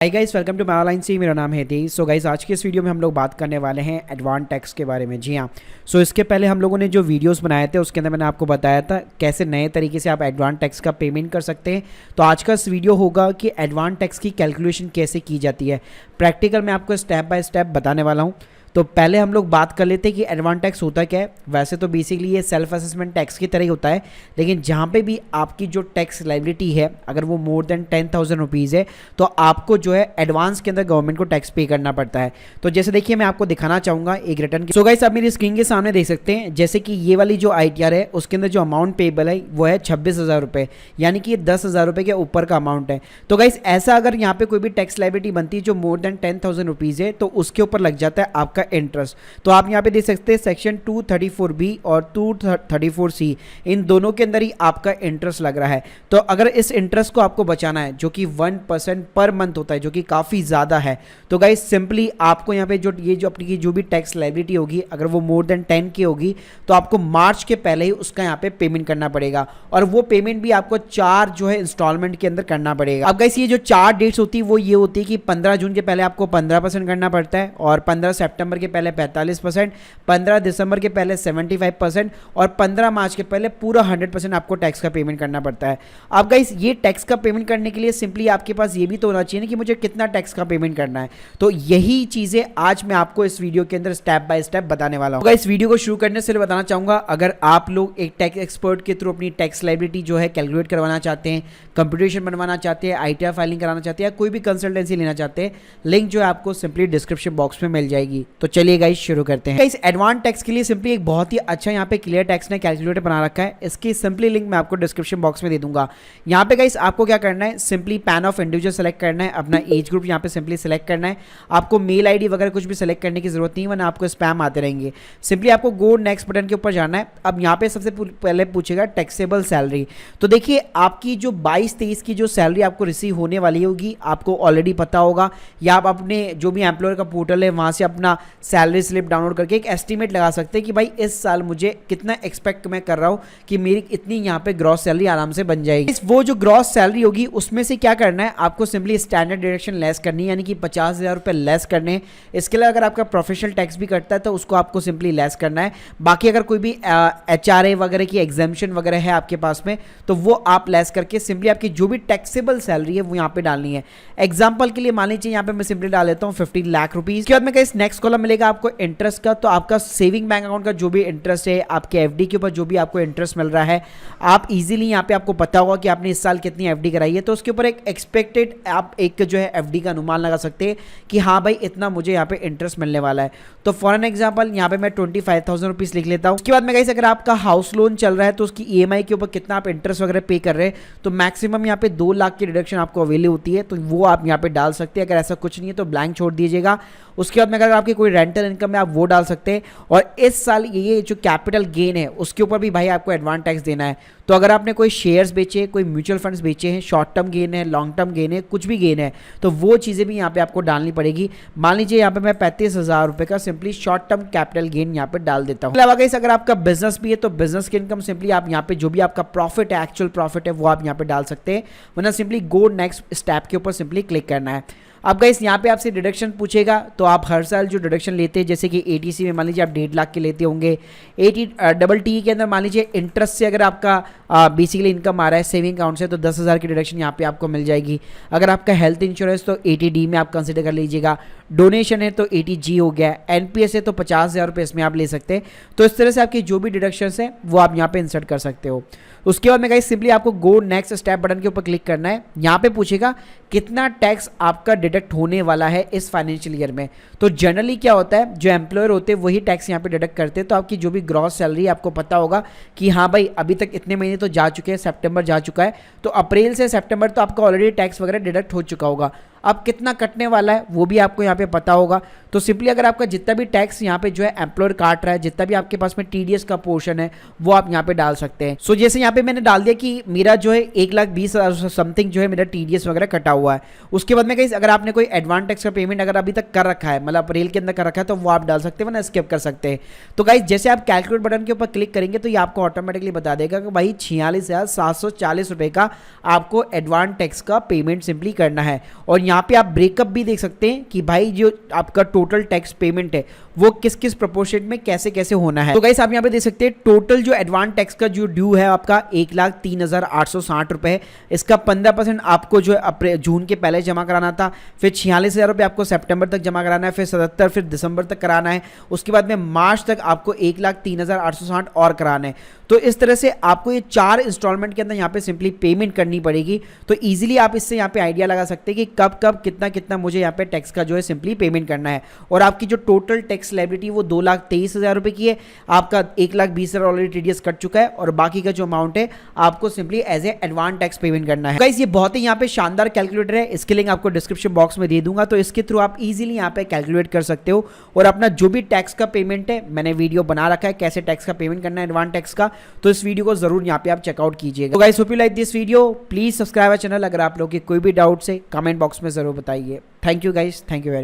Hi guys, welcome to my online C. मेरा नाम है तेज। सो गाइस, आज की इस वीडियो में हम लोग बात करने वाले हैं एडवांस टैक्स के बारे में। जी हाँ, सो इसके पहले हम लोगों ने जो वीडियोस बनाए थे उसके अंदर मैंने आपको बताया था कैसे नए तरीके से आप एडवांस टैक्स का पेमेंट कर सकते हैं। तो आज का इस वीडियो होगा कि एडवांस टैक्स की कैलकुलेशन कैसे की जाती है। प्रैक्टिकल मैं आपको स्टेप बाय स्टेप बताने वाला हूँ। तो पहले हम लोग बात कर लेते हैं कि एडवांस टैक्स होता क्या है। वैसे तो बेसिकली ये सेल्फ असेसमेंट टैक्स की तरह ही होता है, लेकिन जहाँ पे भी आपकी जो टैक्स लायबिलिटी है अगर वो मोर देन 10,000 रुपीज़ है तो आपको जो है एडवांस के अंदर गवर्नमेंट को टैक्स पे करना पड़ता है। तो जैसे देखिए, मैं आपको दिखाना चाहूँगा एक रिटर्न की। सो गाइस, आप मेरी स्क्रीन के सामने देख सकते हैं जैसे कि ये वाली जो ITR है उसके अंदर जो अमाउंट पेबल है वो है 26,000 रुपये, यानी कि ये 10,000 रुपये के ऊपर का अमाउंट है। तो गाइस, ऐसा अगर यहाँ पे कोई भी टैक्स लायबिलिटी बनती है जो मोर देन 10,000 रुपीज़ है तो उसके ऊपर लग जाता है आपका इंटरेस्ट। तो आप यहाँ पे देख सकते हैं सेक्शन 234B और 234C, इन दोनों के अंदर ही आपका इंटरेस्ट लग रहा है। तो अगर इस इंटरेस्ट को आपको बचाना है जो कि 1% पर मंथ होता है, जो कि काफ़ी ज़्यादा है, तो गाइस सिंपली आपको यहाँ पे जो अपनी जो भी टैक्स लायबिलिटी होगी अगर वो मोर देन 10 की होगी तो आपको मार्च के पहले ही उसका यहाँ पे पेमेंट करना पड़ेगा। और वो पेमेंट भी आपको 4 जो है इंस्टॉलमेंट के अंदर करना पड़ेगा। अब गाइस, ये जो 4 डेट्स होती है वो ये होती है कि 15 जून के पहले आपको 15% करना पड़ता है, और 15 सितंबर के पहले 45%, 15 दिसंबर के पहले 75% और 15 मार्च के पहले पूरा 100% आपको टैक्स का पेमेंट करना पड़ता है। अब गाइस, ये टैक्स का पेमेंट करने के लिए सिंपली आपके पास ये भी तो होना चाहिए ना कि मुझे कितना टैक्स का पेमेंट करना है। तो यही चीज़ें आज मैं आपको इस वीडियो के अंदर स्टेप बाय स्टेप बताने वाला हूँ। इस वीडियो को शुरू करने से बताना चाहूँगा, अगर आप लोग एक टैक्स एक्सपर्ट के थ्रू अपनी टैक्स लायबिलिटी जो है कैलकुलेट करवाना चाहते हैं, कंप्यूटेशन बनवाना चाहते हैं, ITR फाइलिंग कराना चाहते हैं या कोई भी कंसल्टेंसी लेना चाहते हैं, लिंक जो है आपको सिंपली डिस्क्रिप्शन बॉक्स में मिल जाएगी। तो चलिए गाइस, शुरू करते हैं। इस एडवांस टैक्स के लिए सिंपली एक बहुत ही अच्छा यहाँ पे क्लियर टैक्स ने कैलकुलेटर बना रखा है। इसकी सिंपली लिंक मैं आपको डिस्क्रिप्शन बॉक्स में दे दूंगा। यहाँ पे गाइस आपको क्या करना है, simply pan of individual select करना है, अपना एज ग्रुप यहाँ पे सिंपली सेलेक्ट करना है। आपको मेल ID वगैरह कुछ भी सेलेक्ट करने की जरूरत नहीं है, वरना आपको स्पैम आते रहेंगे। सिंपली आपको गो नेक्स्ट बटन के ऊपर जाना है। अब यहाँ पे सबसे पहले पूछेगा टैक्सेबल सैलरी। तो देखिए, आपकी जो 22-23 की जो सैलरी आपको रिसीव होने वाली होगी आपको ऑलरेडी पता होगा, या आप अपने जो भी एम्प्लॉयर का पोर्टल है वहाँ से अपना सैलरी स्लिप डाउनलोड करके एक एस्टीमेट लगा सकते हैं कि भाई इस साल मुझे कितना एक्सपेक्ट मैं कर रहा हूँ कि मेरी इतनी यहाँ पे ग्रॉस सैलरी आराम से बन जाएगी। वो जो ग्रॉस सैलरी होगी उसमें से क्या करना है, आपको सिंपली स्टैंडर्ड डिडक्शन लेस करनी है, यानी कि 50,000 रुपये लेस करने हैं। इसके लिए अगर आपका प्रोफेशनल टैक्स भी कटता है तो उसको आपको सिंपली लेस करना है। बाकी अगर कोई भी HRA वगैरह की एग्जाम्पशन वगैरह है आपके पास में तो वो आप लेस करके सिंपली आपकी जो भी टैक्सेबल सैलरी है वो यहाँ पे डालनी है। एग्जाम्पल के लिए मान लीजिए यहाँ पे मैं सिंपली डाल लेता हूँ 15 लाख रुपीज। उसके बाद में कहीं नेक्स्ट कॉलम मिलेगा आपको इंटरेस्ट का। तो आपका सेविंग बैंक अकाउंट का जो भी इंटरेस्ट है, आपके FD के ऊपर जो भी आपको इंटरेस्ट मिल रहा है, आप इजीली यहाँ पे आपको पता होगा कि आपने इस साल कितनी FD कराई है, तो उसके ऊपर एक एक्सपेक्टेड आप एक जो है FD का अनुमान लगा सकते हैं कि हाँ भाई इतना मुझे यहाँ पे इंटरेस्ट मिलने वाला है। तो फॉर एन एग्जाम्पल यहाँ पे मैं 25,000 रुपीज लिख लेता हूँ। उसके बाद में गाइस, अगर आपका हाउस लोन चल रहा है तो उसकी EMI के ऊपर कितना आप इंटरेस्ट वगैरह पे कर रहे हैं, तो मैक्सिमम यहाँ पे 2 लाख की डिडक्शन आपको अवेलेबल होती है, तो वो आप यहाँ पे डाल सकते हैं। अगर ऐसा कुछ नहीं है तो ब्लैंक छोड़ दीजिएगा। उसके बाद में अगर आपकी कोई रेंटल इनकम है आप वो डाल सकते हैं। और इस साल ये जो कैपिटल गेन है उसके ऊपर भी भाई आपको एडवांस टैक्स देना है। तो अगर आपने कोई शेयर्स बेचे, कोई म्यूचुअल फंड्स बेचे हैं, शॉर्ट टर्म गेन है, लॉन्ग टर्म गेन है, कुछ भी गेन है, तो वो चीज़ें भी यहाँ पे आपको डालनी पड़ेगी। मान लीजिए यहाँ पे मैं 35,000 रुपये का simply short term capital gain यहाँ पे डाल देता हूँ। अलावा गाइस, अगर आपका बिजनेस भी है तो बिजनेस की इनकम सिंपली आप यहाँ पे जो भी आपका प्रॉफिट है, एक्चुअल प्रॉफिट है, वो आप यहाँ पे डाल सकते हैं, वरना सिंपली गो नेक्स्ट स्टेप के ऊपर सिंपली क्लिक करना है। अब गाइस, यहाँ पे आपसे डिडक्शन पूछेगा, तो आप हर साल जो डिडक्शन लेते हैं, जैसे कि ATC में मान लीजिए आप 1.5 लाख के लेते होंगे, TT के अंदर मान लीजिए इंटरेस्ट से अगर आपका बेसिकली इनकम आ रहा है सेविंग अकाउंट से तो 10,000 की डिडक्शन यहाँ पे आपको मिल जाएगी। अगर आपका हेल्थ इंश्योरेंस तो ATD में आप कंसिडर कर लीजिएगा, डोनेशन है तो ATG हो गया, NPS है तो 50,000 रुपये इसमें आप ले सकते हैं। तो इस तरह से आपकी जो भी डिडक्शंस है वो आप यहाँ पे इंसर्ट कर सकते हो। उसके बाद में गाइस सिंपली आपको गो नेक्स्ट स्टेप बटन के ऊपर क्लिक करना है। यहाँ पे पूछेगा कितना टैक्स आपका डिडक्ट होने वाला है इस फाइनेंशियल ईयर में। तो जनरली क्या होता है, जो एम्प्लॉयर होते हैं वही टैक्स यहाँ पे डिडक्ट करते हैं। तो आपकी जो भी ग्रॉस सैलरी आपको पता होगा कि हाँ भाई अभी तक इतने महीने तो जा चुके हैं, सितंबर जा चुका है, तो अप्रैल से सितंबर तो आपका ऑलरेडी टैक्स वगैरह डिडक्ट हो चुका होगा। अब कितना कटने वाला है वो भी आपको यहाँ पे पता होगा। तो सिंपली अगर आपका जितना भी टैक्स यहाँ पे जो है एम्प्लॉयर काट रहा है, जितना भी आपके पास में TDS का पोर्शन है वो आप यहाँ पे डाल सकते हैं। सो जैसे यहाँ पे मैंने डाल दिया कि मेरा जो है 1,20,000 समथिंग जो है मेरा TDS वगैरह कटा हुआ है। उसके बाद में कहीं अगर आपने कोई एडवांस टैक्स का पेमेंट अगर अभी तक कर रखा है, मतलब अप्रैल के अंदर कर रखा है, तो वो आप डाल सकते हैं, वरना स्किप कर सकते हैं। तो गाइस, जैसे आप कैलकुलेट बटन के ऊपर क्लिक करेंगे तो ये आपको ऑटोमेटिकली बता देगा कि भाई 46,740 रुपये का आपको एडवांस टैक्स का पेमेंट सिंपली करना है। और यहाँ पे आप ब्रेकअप भी देख सकते हैं कि भाई जो आपका टोटल टैक्स पेमेंट है वो किस किस प्रोपोर्शन में कैसे कैसे होना है। तो गाइस आप यहाँ पे देख सकते हैं टोटल जो एडवांस टैक्स का जो ड्यू है आपका 1,03,860 रुपए है। इसका 15% आपको जो जून के पहले जमा कराना था, फिर 46,000 रुपये आपको सितंबर तक जमा कराना है, फिर 77 फिर दिसंबर तक कराना है, उसके बाद में मार्च तक आपको 1,03,860 और कराना है। तो इस तरह से आपको ये 4 इंस्टॉलमेंट के अंदर यहाँ पे सिंपली पेमेंट करनी पड़ेगी। तो इजीली आप इससे यहाँ पे आइडिया लगा सकते हैं कि कब कब कितना कितना मुझे यहाँ पे टैक्स का जो है सिंपली पेमेंट करना है। और आपकी जो टोटल टैक्स लायबिलिटी वो 2,23,000 रुपये की है, आपका 1,20,000 ऑलरेडी टीडीएस कट चुका है और बाकी का जो अमाउंट है आपको simply as a advance tax payment करना है। गाइस ये बहुत ही यहाँ पे शानदार कैलकुलेटर है, इसके लिंक आपको डिस्क्रिप्शन बॉक्स में दे दूंगा, तो इसके थ्रू आप इजीली यहाँ पे कैलकुलेट कर सकते हो और अपना जो भी टैक्स का पेमेंट है, मैंने वीडियो बना रखा है कैसे टैक्स का पेमेंट करना है एडवांस टैक्स का, तो इस वीडियो को जरूर यहाँ पे आप चेकआउट कीजिएगा। तो guys hope you like this video, please subscribe our channel. अगर आप लोग के कोई भी डाउट्स है कमेंट बॉक्स में जरूर बताइए। Thank you guys, thank you very